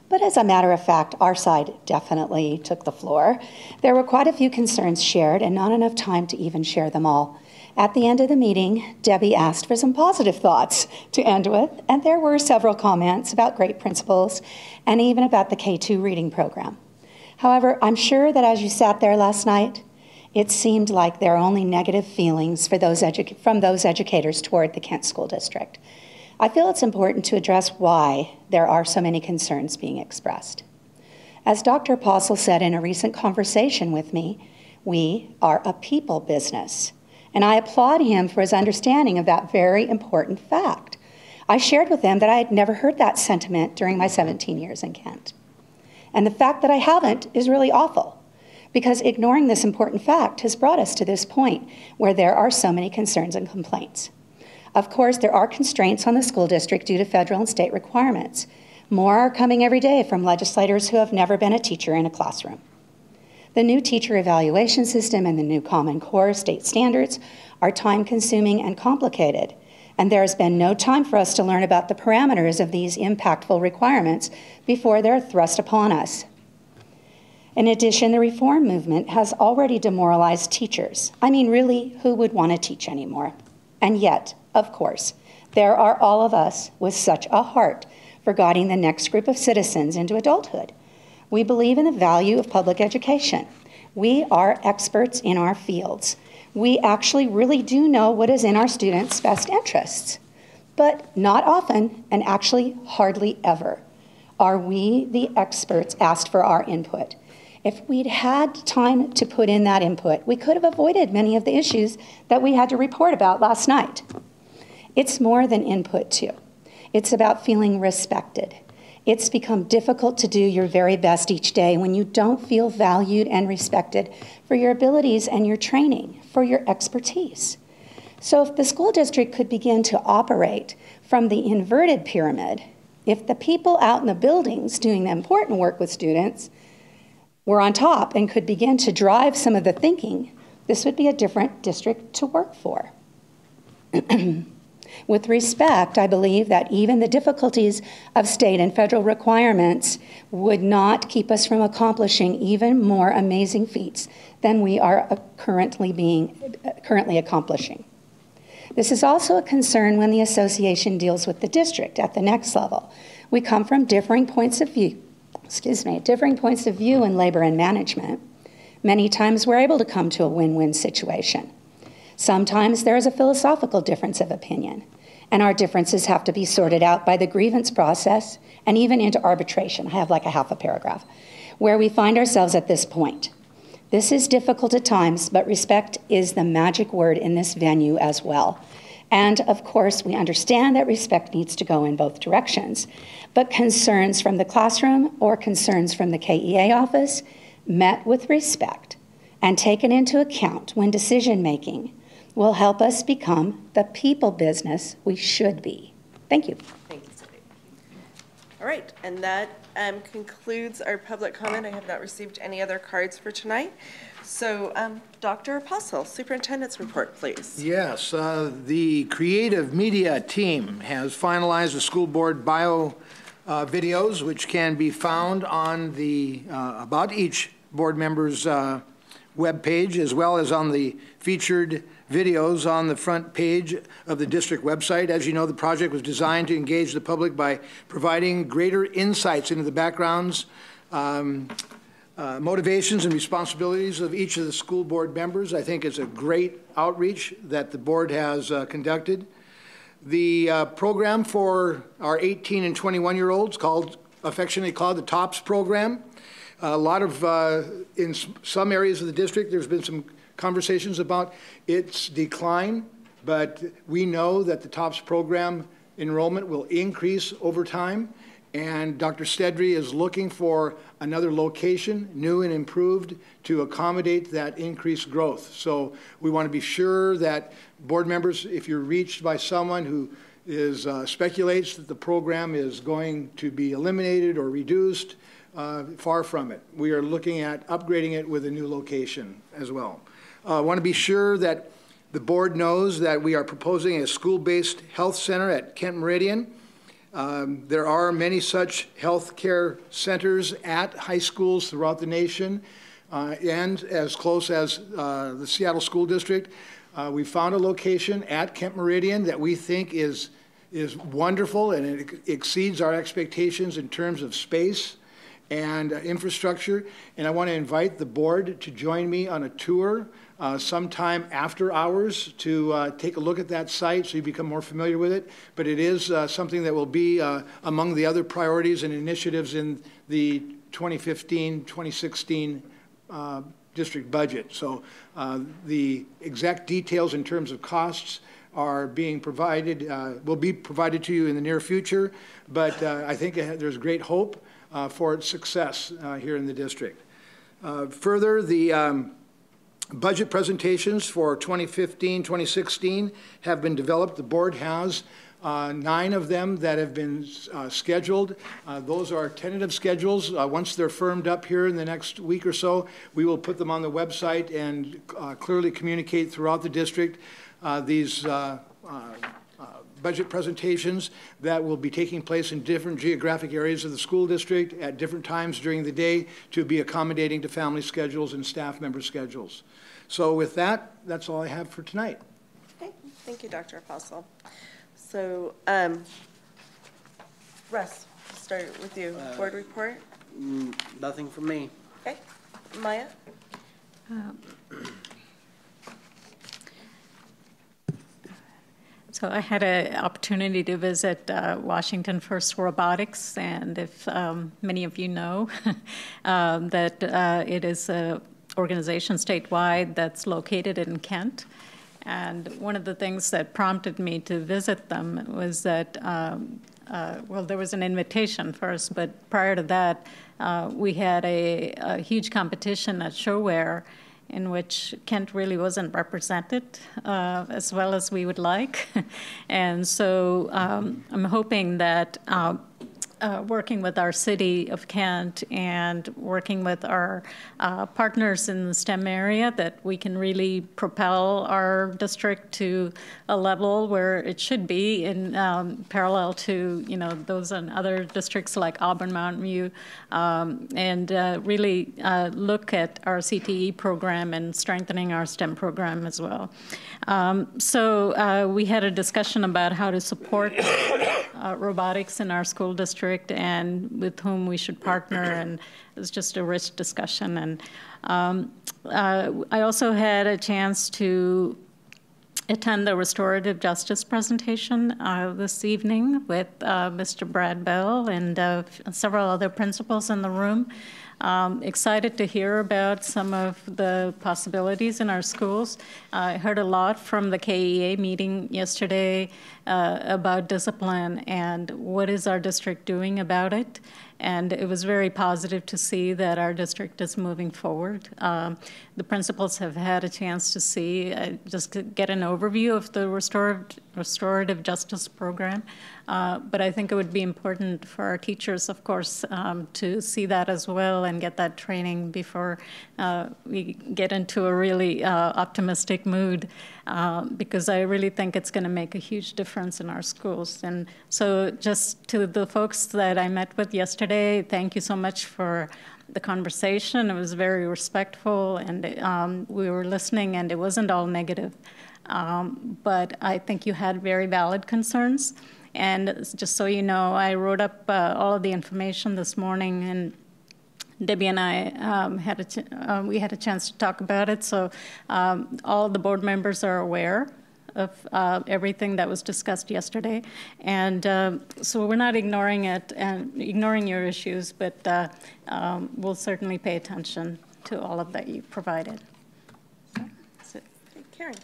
But as a matter of fact, our side definitely took the floor. There were quite a few concerns shared and not enough time to even share them all. At the end of the meeting, Debbie asked for some positive thoughts to end with, and there were several comments about great principals and even about the K2 reading program. However, I'm sure that as you sat there last night, it seemed like there are only negative feelings for from those educators toward the Kent School District. I feel it's important to address why there are so many concerns being expressed. As Dr. Apostle said in a recent conversation with me, we are a people business. And I applaud him for his understanding of that very important fact. I shared with him that I had never heard that sentiment during my 17 years in Kent. And the fact that I haven't is really awful, because ignoring this important fact has brought us to this point where there are so many concerns and complaints. Of course, there are constraints on the school district due to federal and state requirements. More are coming every day from legislators who have never been a teacher in a classroom. The new teacher evaluation system and the new Common Core state standards are time-consuming and complicated, and there has been no time for us to learn about the parameters of these impactful requirements before they're thrust upon us. In addition, the reform movement has already demoralized teachers. I mean, really, who would want to teach anymore? And yet, of course, there are all of us with such a heart for guiding the next group of citizens into adulthood. We believe in the value of public education. We are experts in our fields. We actually really do know what is in our students' best interests. But not often, and actually hardly ever, are we, the experts, asked for our input. If we'd had time to put in that input, we could have avoided many of the issues that we had to report about last night. It's more than input, too. It's about feeling respected. It's become difficult to do your very best each day when you don't feel valued and respected for your abilities and your training, for your expertise. So if the school district could begin to operate from the inverted pyramid, if the people out in the buildings doing the important work with students were on top and could begin to drive some of the thinking, this would be a different district to work for. With respect, I believe that even the difficulties of state and federal requirements would not keep us from accomplishing even more amazing feats than we are currently accomplishing. This is also a concern when the association deals with the district at the next level. We come from differing points of view in labor and management. Many times we're able to come to a win-win situation. Sometimes there is a philosophical difference of opinion, and our differences have to be sorted out by the grievance process and even into arbitration. I have like a half a paragraph, where we find ourselves at this point. This is difficult at times, but respect is the magic word in this venue as well. And of course, we understand that respect needs to go in both directions, but concerns from the classroom or concerns from the KEA office met with respect and taken into account when decision-making will help us become the people business we should be. Thank you. Thank you, Cindy. All right, and that concludes our public comment. I have not received any other cards for tonight. So, Dr. Apostle, superintendent's report, please. Yes, the creative media team has finalized the school board bio videos, which can be found on the about each board member's web page, as well as on the featured videos on the front page of the district website. As you know, the project was designed to engage the public by providing greater insights into the backgrounds, motivations and responsibilities of each of the school board members. I think it's a great outreach that the board has conducted. The program for our 18 and 21-year-olds, affectionately called the TOPS program. A lot of, in some areas of the district, there's been some conversations about its decline, but we know that the TOPS program enrollment will increase over time, and Dr. Stedry is looking for another location, new and improved, to accommodate that increased growth. So we want to be sure that board members, if you're reached by someone who speculates that the program is going to be eliminated or reduced, far from it. We are looking at upgrading it with a new location as well. I want to be sure that the board knows that we are proposing a school-based health center at Kent Meridian. There are many such health care centers at high schools throughout the nation, and as close as the Seattle School District. We found a location at Kent Meridian that we think is wonderful, and it exceeds our expectations in terms of space and infrastructure. And I want to invite the board to join me on a tour sometime after hours to take a look at that site so you become more familiar with it. But it is something that will be among the other priorities and initiatives in the 2015-2016 district budget. So the exact details in terms of costs are being provided, will be provided to you in the near future, but I think there's great hope for its success here in the district. Further, the budget presentations for 2015-2016 have been developed. The board has 9 of them that have been scheduled. Those are tentative schedules. Once they're firmed up here in the next week or so, we will put them on the website and clearly communicate throughout the district these budget presentations that will be taking place in different geographic areas of the school district at different times during the day to be accommodating to family schedules and staff member schedules. So with that, that's all I have for tonight. Okay. Thank you, Dr. Apostle. So, Russ, start with you. Board report? Nothing from me. Okay. Maya? So I had an opportunity to visit Washington First Robotics, and if many of you know that it is an organization statewide that's located in Kent. And one of the things that prompted me to visit them was that, well, there was an invitation first, but prior to that, we had a huge competition at ShoWare in which Kent really wasn't represented as well as we would like. And so I'm hoping that working with our city of Kent and working with our partners in the STEM area, that we can really propel our district to a level where it should be in parallel to, you know, those in other districts like Auburn, Mountain View, and really look at our CTE program and strengthening our STEM program as well. So we had a discussion about how to support robotics in our school district and with whom we should partner, and it was just a rich discussion. And I also had a chance to attend the restorative justice presentation this evening with Mr. Brad Bell and several other principals in the room. Excited to hear about some of the possibilities in our schools. I heard a lot from the KEA meeting yesterday about discipline and what is our district doing about it. And it was very positive to see that our district is moving forward. The principals have had a chance to see, just to get an overview of the restorative justice program. But I think it would be important for our teachers, of course, to see that as well and get that training before we get into a really optimistic mood, because I really think it's going to make a huge difference in our schools. And so just to the folks that I met with yesterday, thank you so much for the conversation. It was very respectful, and we were listening, and it wasn't all negative. But I think you had very valid concerns. And just so you know, I wrote up all of the information this morning, and Debbie and I we had a chance to talk about it. So all the board members are aware of everything that was discussed yesterday. And so we're not ignoring it and ignoring your issues, but we'll certainly pay attention to all of that you provided. That's it. Okay, Karen.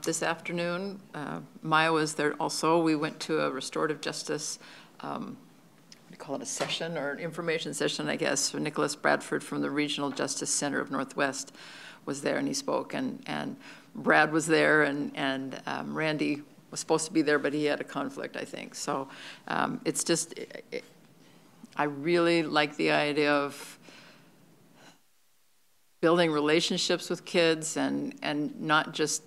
This afternoon, Maya was there also. We went to a restorative justice, we call it a session or an information session, I guess. Nicholas Bradford from the Regional Justice Center of Northwest was there, and he spoke. And Brad was there, and Randy was supposed to be there, but he had a conflict, I think. So it's just, I really like the idea of building relationships with kids and not just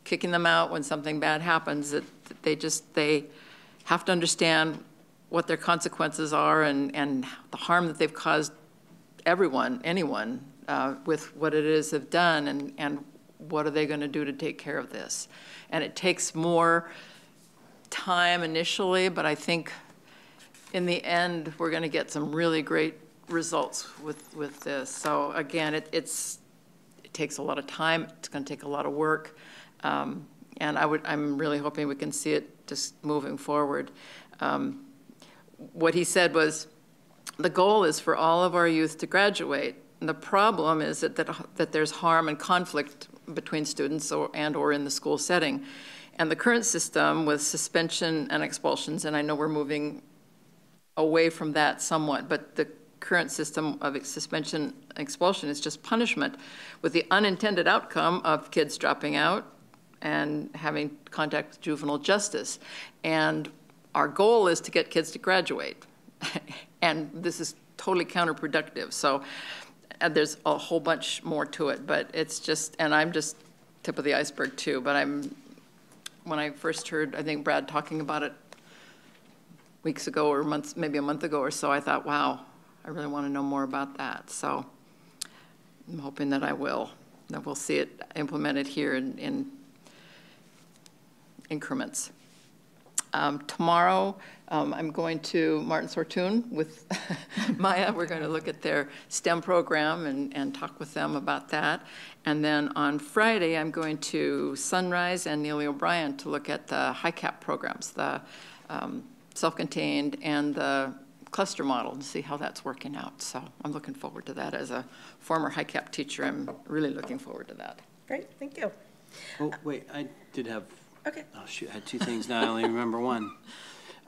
kicking them out when something bad happens, that they have to understand what their consequences are and the harm that they've caused anyone, with what it is they've done, and what are they going to do to take care of this. And it takes more time initially, but I think in the end we're going to get some really great results with this. So again, it takes a lot of time. It's going to take a lot of work. And I'm really hoping we can see it just moving forward. What he said was, the goal is for all of our youth to graduate. And the problem is that there's harm and conflict between students or in the school setting. And the current system with suspension and expulsions, and I know we're moving away from that somewhat, but the current system of suspension and expulsion is just punishment, with the unintended outcome of kids dropping out and having contact with juvenile justice. And our goal is to get kids to graduate. And this is totally counterproductive. So there's a whole bunch more to it, but it's just, and I'm just tip of the iceberg too, but when I first heard, I think, Brad talking about it weeks ago or months, maybe a month ago or so, I thought, wow, I really want to know more about that. So I'm hoping that we'll see it implemented here in increments. Tomorrow, I'm going to Martin Sortune with Maya. We're going to look at their STEM program and talk with them about that. And then on Friday, I'm going to Sunrise and Neely O'Brien to look at the HICAP programs, the self-contained and the cluster model, and see how that's working out. So I'm looking forward to that. As a former HICAP teacher, I'm really looking forward to that. Great, thank you. Oh, wait, I did have, okay. Oh shoot, I had two things now, I only remember one.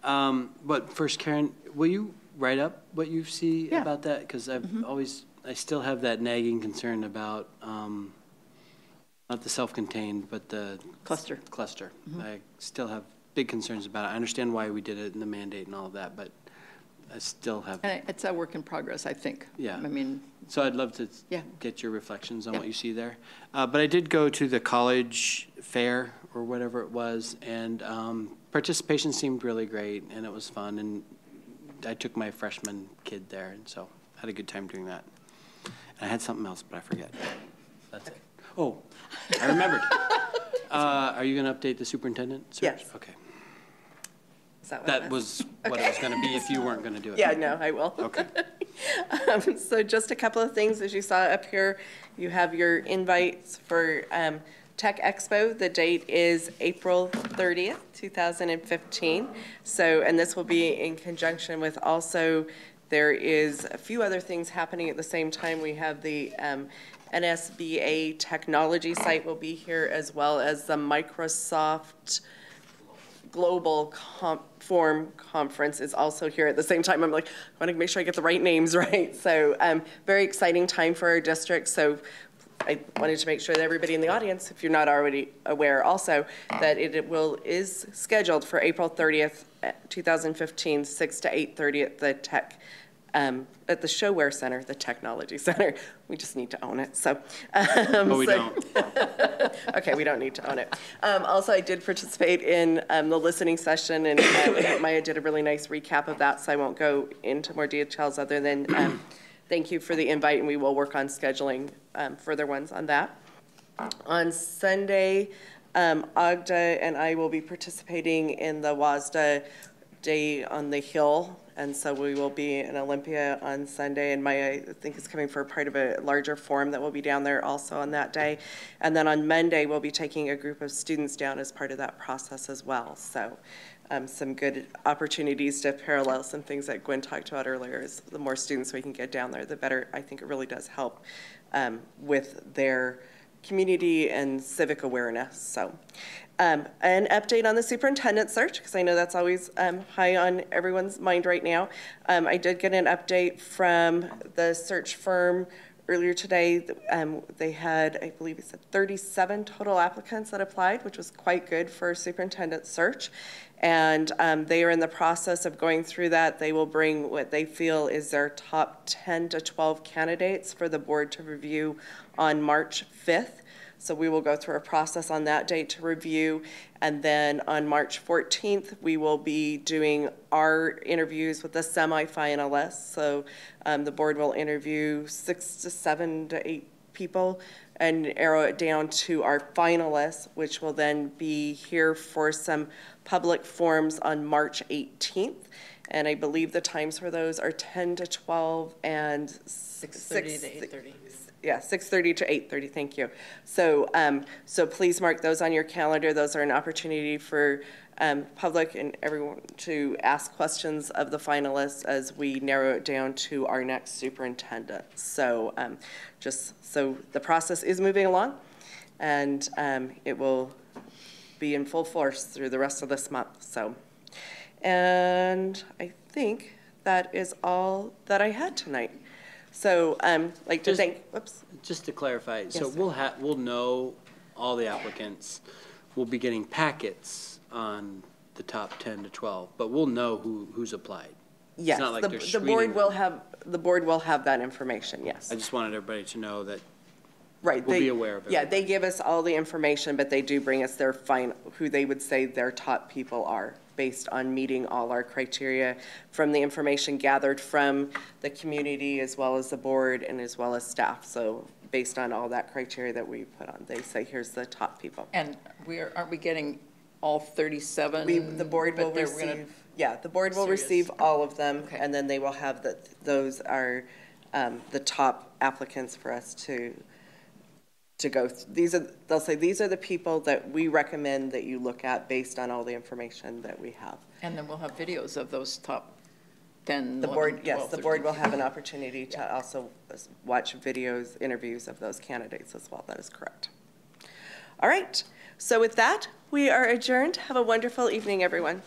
But first, Karen, will you write up what you see about that? Because I still have that nagging concern about, not the self-contained, but the cluster. I still have big concerns about it. I understand why we did it in the mandate and all of that, but I still have. And it's a work in progress, I think. Yeah. I mean. So I'd love to get your reflections on what you see there. But I did go to the college fair or whatever it was, and participation seemed really great, and it was fun. And I took my freshman kid there, and so I had a good time doing that. And I had something else, but I forget. That's it. Oh, I remembered. Are you going to update the superintendent search? Yes. Okay. Is that That was what it was going to be if you weren't going to do it. Yeah, no, I will. Okay. So just a couple of things. As you saw up here, you have your invites for Tech Expo. The date is April 30th, 2015. So, and this will be in conjunction with also, there is a few other things happening at the same time. We have the NSBA technology site will be here, as well as the Microsoft Global Forum Conference is also here at the same time. I'm like, I want to make sure I get the right names right. So very exciting time for our district. So I wanted to make sure that everybody in the audience, if you're not already aware also, that it is scheduled for April 30th, 2015, 6 to 8:30 at the at the Showware Center, the Technology Center. We just need to own it. So, but we don't. Okay, we don't need to own it. Also, I did participate in the listening session, and Maya did a really nice recap of that, so I won't go into more details other than thank you for the invite, and we will work on scheduling further ones on that. On Sunday, Agda and I will be participating in the WASDA Day on the Hill, and so we will be in Olympia on Sunday, and Maya, I think, is coming for part of a larger forum that will be down there also on that day. And then on Monday, we'll be taking a group of students down as part of that process as well. So some good opportunities to parallel some things that Gwen talked about earlier. Is the more students we can get down there, the better. I think it really does help with their community and civic awareness. So an update on the superintendent search, because I know that's always high on everyone's mind right now. I did get an update from the search firm earlier today. They had, I believe it said 37 total applicants that applied, which was quite good for a superintendent search. And they are in the process of going through that. They will bring what they feel is their top 10 to 12 candidates for the board to review on March 5th. So we will go through a process on that date to review. And then on March 14th, we will be doing our interviews with the semifinalists. So the board will interview 6 to 7 to 8 people and arrow it down to our finalists, which will then be here for some public forums on March 18th. And I believe the times for those are 10 to 12 and 6:30 to 8:30. Yeah, 6:30 to 8:30, thank you. So, so please mark those on your calendar. Those are an opportunity for public and everyone to ask questions of the finalists as we narrow it down to our next superintendent. So just so the process is moving along, and it will be in full force through the rest of this month. So, and I think that is all that I had tonight. So, like to thank. Whoops. Just to clarify, Yes, so sir. we'll know all the applicants. We'll be getting packets on the top 10 to 12, but we'll know who's applied. Yes, It's not like they're the screening board will have that information. Yes. I just wanted everybody to know that. Right. We'll be aware of it. Yeah, they give us all the information, but they do bring us their who they would say their top people are, based on meeting all our criteria from the information gathered from the community as well as the board and as well as staff. So based on all that criteria that we put on, they say, here's the top people. And aren't we getting all 37? The board will receive, yeah, the board will receive all of them, Okay. and then they will have those are the top applicants for us to go. They'll say these are the people that we recommend that you look at based on all the information that we have. And then we'll have videos of those top 10, The 11, board, 12, yes, the board 13. will have an opportunity to also watch videos, interviews of those candidates as well. That is correct. All right. So with that, we are adjourned. Have a wonderful evening, everyone.